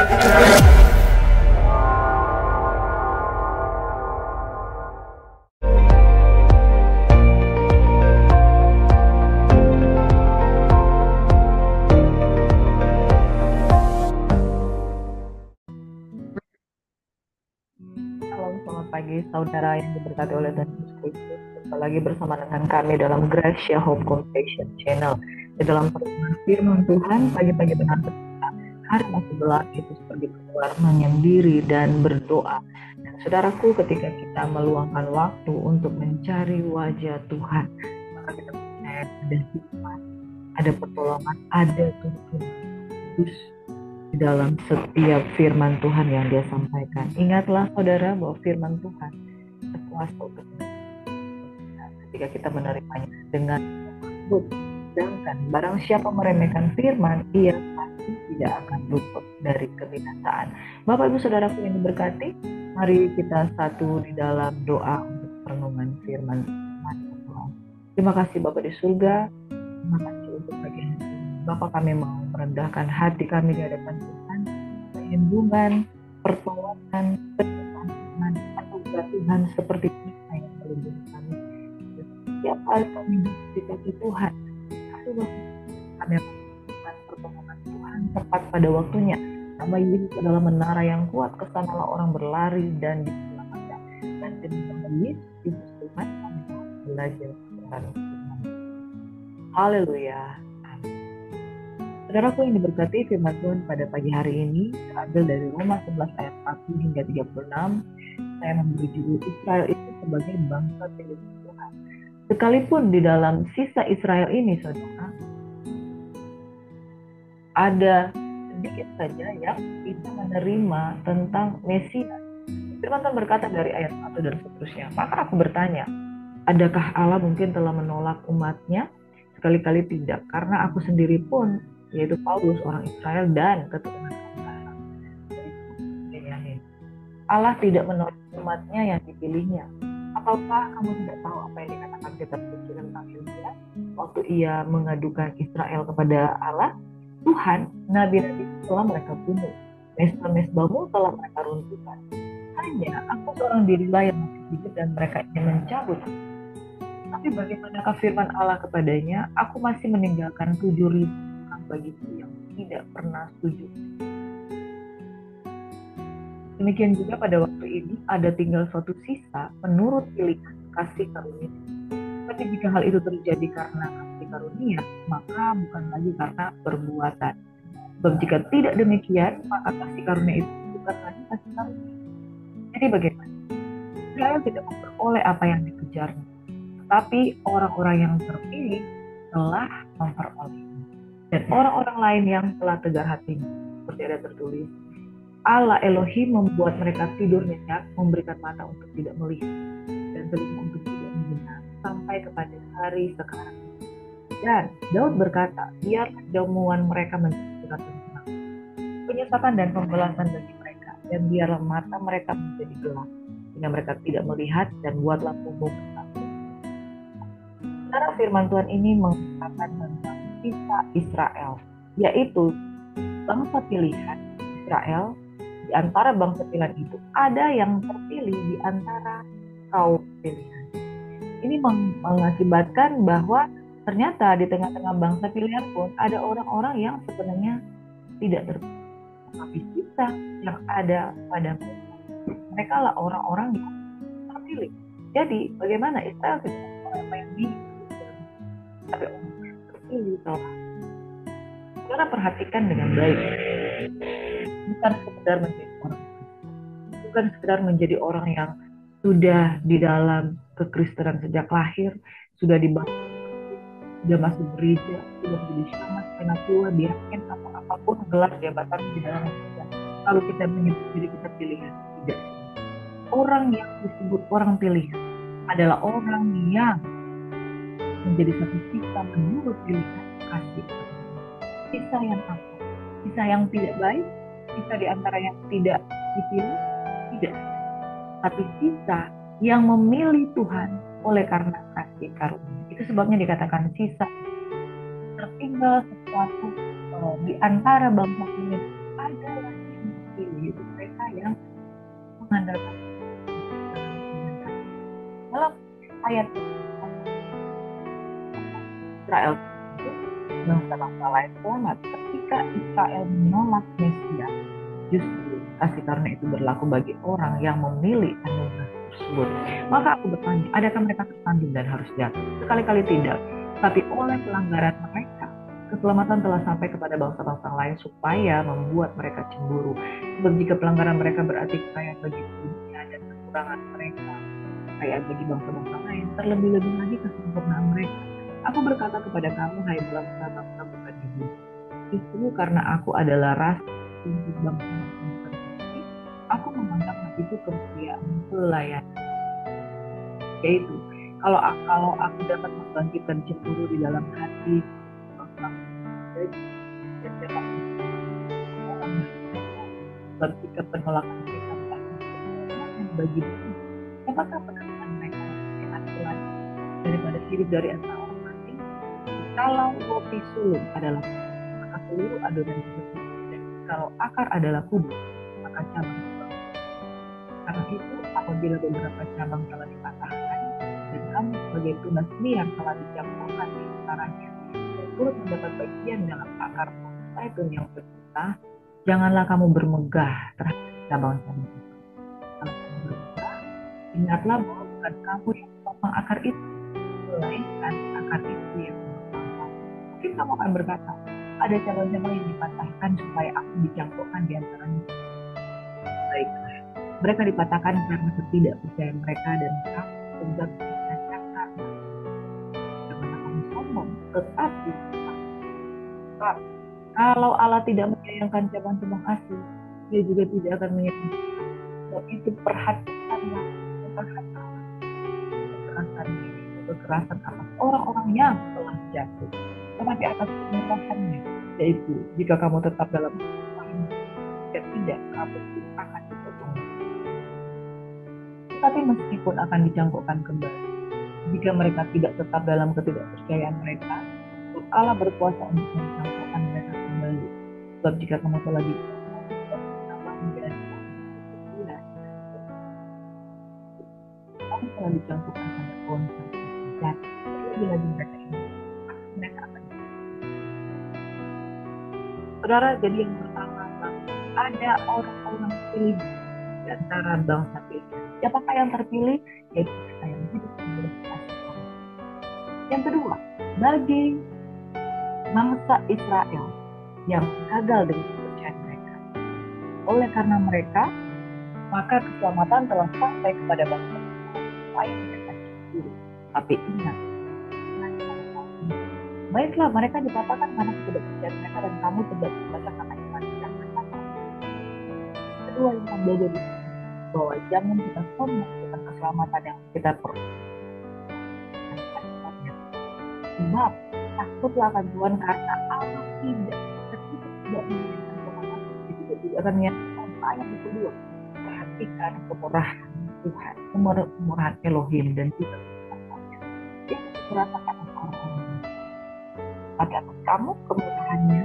Shalom, selamat pagi saudara yang diberkati oleh Tuhan Yesus Kristus. Jumpa lagi bersama dengan kami dalam Gracia Hope Confession Channel. Di dalam pertemuan firman Tuhan, pagi-pagi benar berkata, hari masih gelap, Yesus pergi keluar menyendiri dan berdoa. Dan saudaraku, ketika kita meluangkan waktu untuk mencari wajah Tuhan, maka kita percaya ada hikmat, ada pertolongan, ada tuntunan Yesus di dalam setiap firman Tuhan yang dia sampaikan. Ingatlah saudara bahwa firman Tuhan sekuasa untuk ketika kita menerimanya dengan lembut. Sedangkan barang siapa meremehkan firman, ia pasti tidak akan luput dari kebinasaan. Bapak Ibu Saudaraku yang diberkati, mari kita satu di dalam doa untuk perenungan firman Tuhan. Terima kasih Bapak di surga, terima kasih untuk pagi hari ini. Bapak, kami mau merendahkan hati kami di hadapan Tuhan, perlindungan, pertolongan, pertolongan, anugerah Tuhan seperti kita yang melindungi kami. Setiap kali kami dikasih Tuhan, kami akan melakukan pertolongan Tuhan tepat pada waktunya. Nama Yesus adalah menara yang kuat, kesanalah orang berlari dan diselamatkan. Dan demi nama Yesus Tuhan, kami belajar kebenaran Tuhan. Haleluya. Saudaraku yang diberkati, firman Tuhan pada pagi hari ini terambil dari Roma 11 ayat 1 hingga 36. Saya memberi judul Israel itu sebagai bangsa pilihan Tuhan. Sekalipun di dalam sisa Israel ini, saudara, ada sedikit saja yang bisa menerima tentang Mesias. Firman Tuhan berkata dari ayat 1 dan seterusnya. Maka aku bertanya, adakah Allah mungkin telah menolak umatnya? Sekali-kali tidak, karena aku sendiri pun, yaitu Paulus, orang Israel dan keturunan Benyamin. Allah tidak menolak umatnya yang dipilihnya. Apakah kamu tidak tahu apa yang dikatakan kitab suci tentang Yosua waktu ia mengadukan Israel kepada Allah? Tuhan, nabi-nabi telah mereka bunuh, mesbah-mesbahmu telah mereka runtuhkan. Hanya aku seorang dirilah yang masih hidup dan mereka ingin mencabut. Tapi bagaimanakah firman Allah kepadanya? Aku masih meninggalkan 7.000 orang bagiku yang tidak pernah setuju. Demikian juga pada waktu ini ada tinggal suatu sisa menurut pilihan kasih karunia. Tapi jika hal itu terjadi karena kasih karunia, maka bukan lagi karena perbuatan. Sebab jika tidak demikian, maka kasih karunia itu bukan lagi kasih karunia. Jadi bagaimana? Israel tidak memperoleh apa yang dikejarnya, tetapi orang-orang yang terpilih telah memperoleh. Dan orang-orang lain yang telah tegar hatinya, seperti ada tertulis, Allah Elohim membuat mereka tidur nyenyak, memberikan mata untuk tidak melihat, dan telinga untuk tidak mendengar, sampai kepada hari sekarang. Dan Daud berkata, biarlah jamuan mereka menjadi surat tentang penyesatan dan pembalasan bagi mereka, dan biarlah mata mereka menjadi gelap, sehingga mereka tidak melihat, dan buatlah tubuh bersatu. Secara firman Tuhan ini mengatakan tentang sisa Israel, yaitu bangsa pilihan Israel. Di antara bangsa pilihan itu ada yang terpilih di antara kaum pilihan. Ini mengakibatkan bahwa ternyata di tengah-tengah bangsa pilihan pun ada orang-orang yang sebenarnya tidak terpilih. Tapi sisa yang ada pada mereka lah orang-orang yang terpilih. Jadi bagaimana Israel tidak apa yang tapi orang yang terpilih telah. Saudara perhatikan dengan baik. Bukan sekedar menjadi orang, bukan sekedar menjadi orang yang sudah di dalam kekristenan sejak lahir, sudah dibaptis, sudah masuk gereja, sudah menjadi syahmat, penatua, diaken, apapun gelar jabatan di dalam gereja. Lalu kita menyebut diri kita pilihan, tidak. Orang yang disebut orang pilihan adalah orang yang menjadi satu sisa menurut pilihan kasih. Sisa yang apa? Sisa yang tidak baik, sisa di antara yang tidak dipilih, tidak. Tapi sisa yang memilih Tuhan oleh karena kasih karunia. Itu sebabnya dikatakan sisa. Tertinggal sesuatu di antara bangsa ini ada lagi yang pilih itu mereka yang mengandalkan dalam ayat Israel itu bangsa-bangsa lain selamat. Ketika Israel menolak Mesias, justru kasih karunia itu berlaku bagi orang yang memilih anugerah tersebut. Maka aku bertanya, adakah mereka tersandung dan harus jatuh? Sekali-kali tidak. Tapi oleh pelanggaran mereka, keselamatan telah sampai kepada bangsa-bangsa lain supaya membuat mereka cemburu. Sebab jika pelanggaran mereka berarti kekayaan bagi dunia dan kekurangan mereka kekayaan bagi bangsa-bangsa lain, terlebih-lebih lagi kesempurnaan mereka. Aku berkata kepada kamu, hai bangsa-bangsa bukan ibu. Justru karena aku adalah ras untuk bangsa-bangsa bukan ibu, aku menganggap hal itu kemuliaan pelayanan. Yaitu, kalau aku dapat membangkitkan cemburu di dalam hati bangsa dan dapat orang sebab jika penolakan mereka bukan bagi dunia, apakah penolakan mereka lebih arti lain daripada hidup dari antara orang mati? Kalau roti sulung adalah maka seluruh adonan itu, dan kalau akar adalah kubu, maka cabang cabang. Karena itu, apabila beberapa cabang telah dipatahkan, dan kamu sebagai tunas liar telah dicampurkan di antaranya, dan turut mendapat bagian dalam akar zaitun yang berputih, janganlah kamu bermegah terhadap cabang-cabang itu. Kalau kamu bermegah, ingatlah bahwa bukan kamu yang memotong akar itu, melainkan akar itu yang memotong kamu. Mungkin kamu akan berkata, ada cabang-cabang yang dipatahkan supaya aku dicampurkan di antaranya. Baiklah, mereka dipatahkan karena ketidakpercayaan mereka dan kamu tegak mencacat karena kamu sombong. Tetapi kalau Allah tidak menyayangkan cabang-cabang asli, Dia juga tidak akan menyayangkan. Sebab itu perhatikanlah kekerasan atas orang-orang yang telah jatuh, tetapi atas kemurahannya, yaitu jika kamu tetap dalam Tuhan, jika tidak, kamu akan dipotong. Tetapi meskipun akan dicangkokkan kembali, jika mereka tidak tetap dalam ketidakpercayaan mereka, Allah berkuasa untuk mencangkokkan mereka kembali. Sebab jika kamu telah kamu telah dicampurkan pada pohon dan lagi mereka ini akan. Saudara, jadi yang pertama ada orang-orang pilih di antara bangsa pilih. Siapakah yang terpilih? Yaitu mereka yang hidup menurut kasih Tuhan. Yang kedua, bagi bangsa Israel yang gagal dengan kepercayaan mereka, oleh karena mereka, maka keselamatan telah sampai kepada bangsa lain mereka sendiri. Tapi ingat, baiklah mereka dikatakan karena ketidakpercayaan mereka dan kamu tidak membaca karena iman yang mereka. Kedua yang membedakan di bahwa jangan kita sombong tentang keselamatan yang kita perlu. Sebab takutlah akan Tuhan karena Allah tidak menginginkan kemenangan, tidak akan menginginkan ayat yang kedua. Perhatikan kemurahan Tuhan, kemurahan Elohim dan tidak yang dirasakan orang-orang. Tapi atas kamu kemurahannya,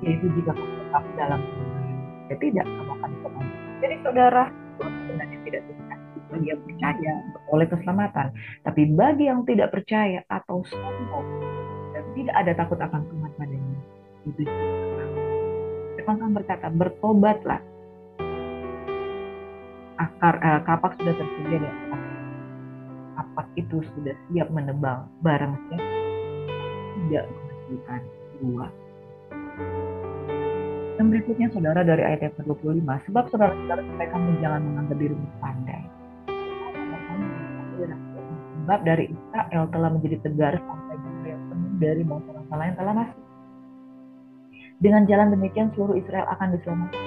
yaitu jika kamu tetap dalam kemurahan, ya tidak kamu akan dipenuhi. Jadi saudara, Tuhan sebenarnya tidak suka bagi yang percaya oleh keselamatan, tapi bagi yang tidak percaya atau sombong dan tidak ada takut akan Tuhan padanya, itu Firman berkata, bertobatlah. Kapak sudah tersedia di atas. Kapak itu sudah siap menebang, barang siapa tidak menghasilkan buah. Dan berikutnya saudara dari ayat yang ke-25, sebab saudara-saudara mereka jangan menganggap dirimu pandai. Sebab dari Israel telah menjadi tegar sampai yang penuh dari bangsa-bangsa lain telah masuk. Dengan jalan demikian seluruh Israel akan diselamatkan.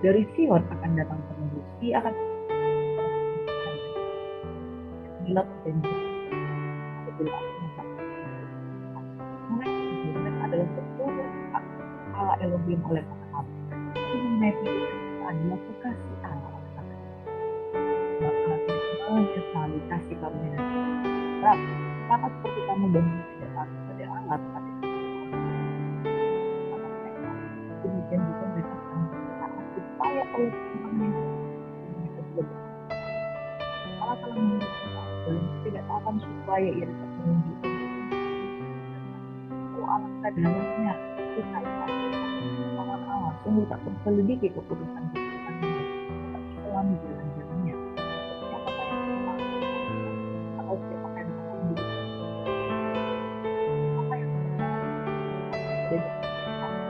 Dari Sion akan datang penebus, ia akan bila terjadi adalah seluruh Allah Elohim oleh kata itu adalah kekasih Allah. Maka menyesali kasih karunia dan sama seperti kamu dan tidak takut pada Allah, tetapi demikian juga mereka akan oleh Tuhan yang mereka juga berkata, Allah telah memberi kita dalam ketidaktahuan supaya ia dapat menunjukkan kalau alangkah dalamnya kita lawan Allah sungguh tak terselidiki keputusan-keputusan tetapi selami jalan-jalannya siapakah yang telah atau siapakah yang telah menjadi apa yang telah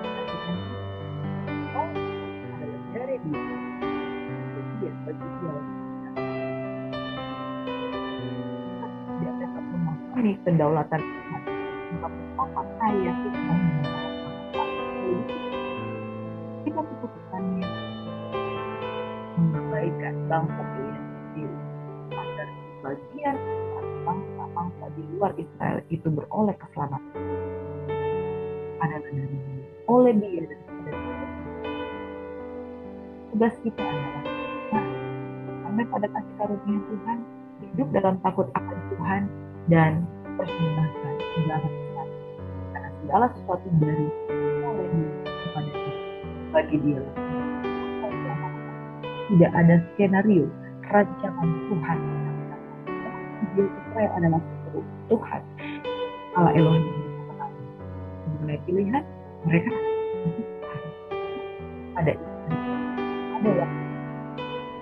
ada di oh adalah dari dia jadi dia bagi dia tidak dapat memahami kedaulatan Tuhan tetapi apakah yang kita kita keputusannya mengabaikan bangsa pilihan sendiri agar sebagian bangsa-bangsa di luar Israel itu beroleh keselamatan adalah dari dia, oleh dia dan pada dia. Tugas kita adalah karena pada kasih karunia Tuhan hidup dalam takut akan Tuhan dan persembahkan segala sesuatu karena segala sesuatu dari oleh dia kepada dia bagi dia. Tidak ada skenario rancangan Tuhan. Dia Israel adalah seluruh Tuhan Allah Elohim. Mulai pilihan mereka ada yang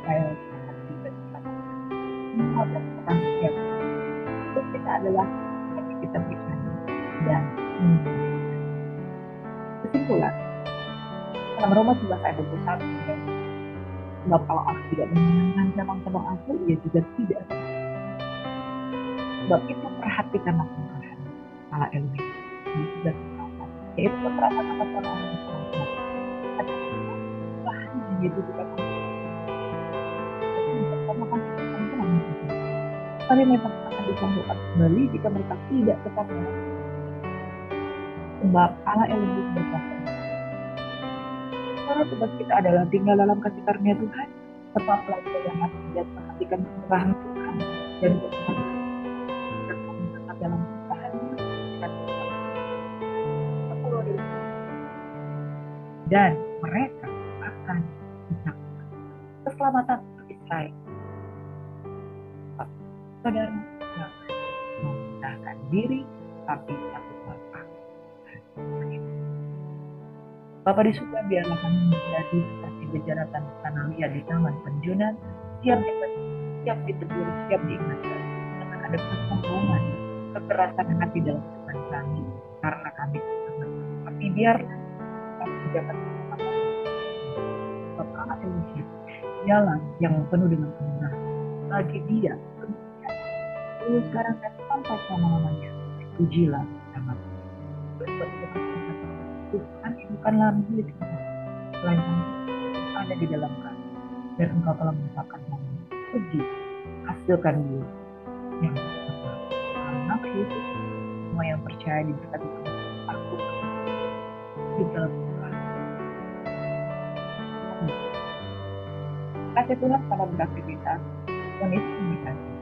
saya itu kita adalah kita berikan dan kesimpulan dalam Roma 11 ayat 21 sebab kalau Allah tidak menyenangkan cabang-cabang aku ia juga tidak. Sebab itu perhatikanlah Tuhan Allah Elohim di yaitu kekerasan atas orang yang ada bahan yang yaitu tidak tapi mereka akan dikumpulkan kembali jika mereka tidak tetap melakukan sebab Allah Elohim berkata karena tugas kita adalah tinggal dalam kasih karunia Tuhan tetaplah dalam hati dan perhatikan kemurahan Tuhan dan berhati tetap dalam kemurahannya dan mereka akan disaksikan keselamatan untuk Israel. Saudara jangan memudahkan diri tapi takut Bapa. Bapa di surga biarlah kami menjadi seperti bejaratan tanah liat di taman penjunan, siap ditegur, siap diingatkan dengan ada kesombongan, kekerasan hati dalam kehidupan kami karena kami tapi biar kami dapat Bapak Elohim jalan yang penuh dengan kemurahan bagi dia dulu sekarang dan sampai selama-lamanya. Pujilah nama Tuhan bukanlah milik kita melainkan ada di dalam kami dan engkau telah menetapkan kami pergi hasilkan dia yang anak Yesus semua yang percaya diberkati aku di dalam Tuhan. Kasih Tuhan pada beraktivitas Tuhan Yesus memberkati.